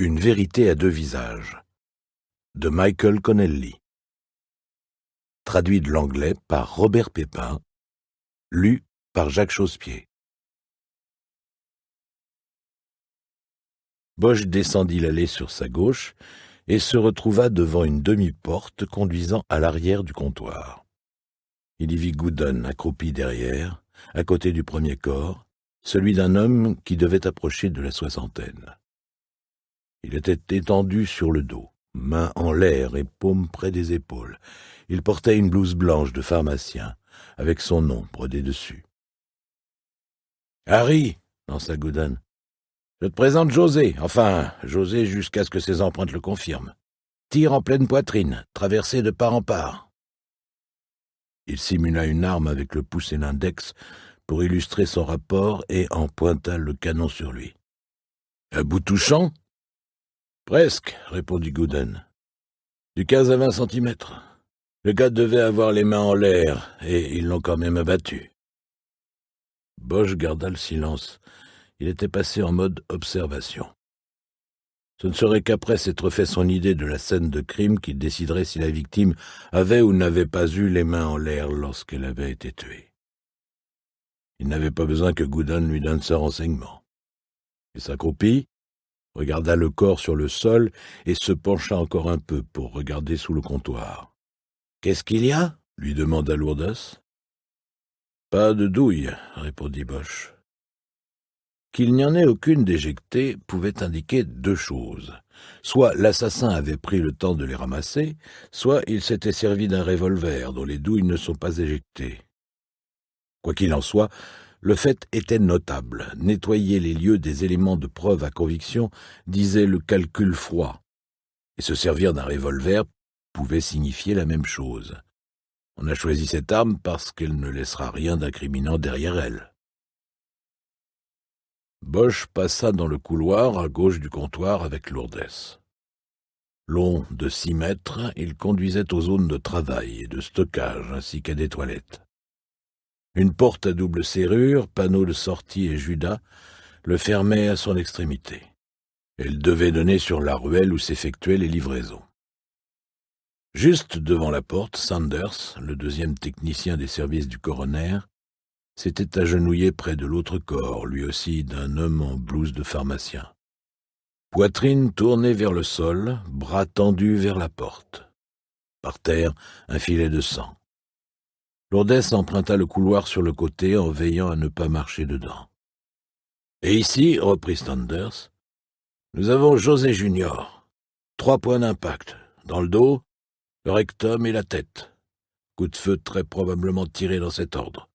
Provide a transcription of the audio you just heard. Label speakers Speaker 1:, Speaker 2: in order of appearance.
Speaker 1: Une vérité à deux visages, de Michael Connelly. Traduit de l'anglais par Robert Pépin, lu par Jacques Chausse-Pied. Bosch descendit l'allée sur sa gauche et se retrouva devant une demi-porte conduisant à l'arrière du comptoir. Il y vit Goodon accroupi derrière, à côté du premier corps, celui d'un homme qui devait approcher de la soixantaine. Il était étendu sur le dos, mains en l'air et paumes près des épaules. Il portait une blouse blanche de pharmacien, avec son nom brodé dessus. « Harry !» lança Goodon. « Je te présente José, enfin, José jusqu'à ce que ses empreintes le confirment. Tir en pleine poitrine, traversé de part en part. » Il simula une arme avec le pouce et l'index pour illustrer son rapport et en pointa le canon sur lui. « À bout touchant ?»« Presque, » répondit Goodon. « Du 15 à 20 centimètres. Le gars devait avoir les mains en l'air, et ils l'ont quand même abattu. » Bosch garda le silence. Il était passé en mode observation. Ce ne serait qu'après s'être fait son idée de la scène de crime qu'il déciderait si la victime avait ou n'avait pas eu les mains en l'air lorsqu'elle avait été tuée. Il n'avait pas besoin que Goodon lui donne ce renseignement. Il s'accroupit, regarda le corps sur le sol et se pencha encore un peu pour regarder sous le comptoir. « Qu'est-ce qu'il y a ?» lui demanda Lourdes. « Pas de douille, » répondit Bosch. Qu'il n'y en ait aucune d'éjectée pouvait indiquer deux choses. Soit l'assassin avait pris le temps de les ramasser, soit il s'était servi d'un revolver dont les douilles ne sont pas éjectées. Quoi qu'il en soit, le fait était notable. Nettoyer les lieux des éléments de preuve à conviction disait le calcul froid, et se servir d'un revolver pouvait signifier la même chose. On a choisi cette arme parce qu'elle ne laissera rien d'incriminant derrière elle. Bosch passa dans le couloir à gauche du comptoir avec Lourdes. Long de 6 mètres, il conduisait aux zones de travail et de stockage ainsi qu'à des toilettes. Une porte à double serrure, panneau de sortie et judas, le fermait à son extrémité. Elle devait donner sur la ruelle où s'effectuaient les livraisons. Juste devant la porte, Sanders, le deuxième technicien des services du coroner, s'était agenouillé près de l'autre corps, lui aussi d'un homme en blouse de pharmacien. Poitrine tournée vers le sol, bras tendus vers la porte. Par terre, un filet de sang. Lourdes emprunta le couloir sur le côté en veillant à ne pas marcher dedans. « Et ici, » reprit Sanders, « nous avons José Junior. 3 points d'impact, dans le dos, le rectum et la tête. Coup de feu très probablement tiré dans cet ordre.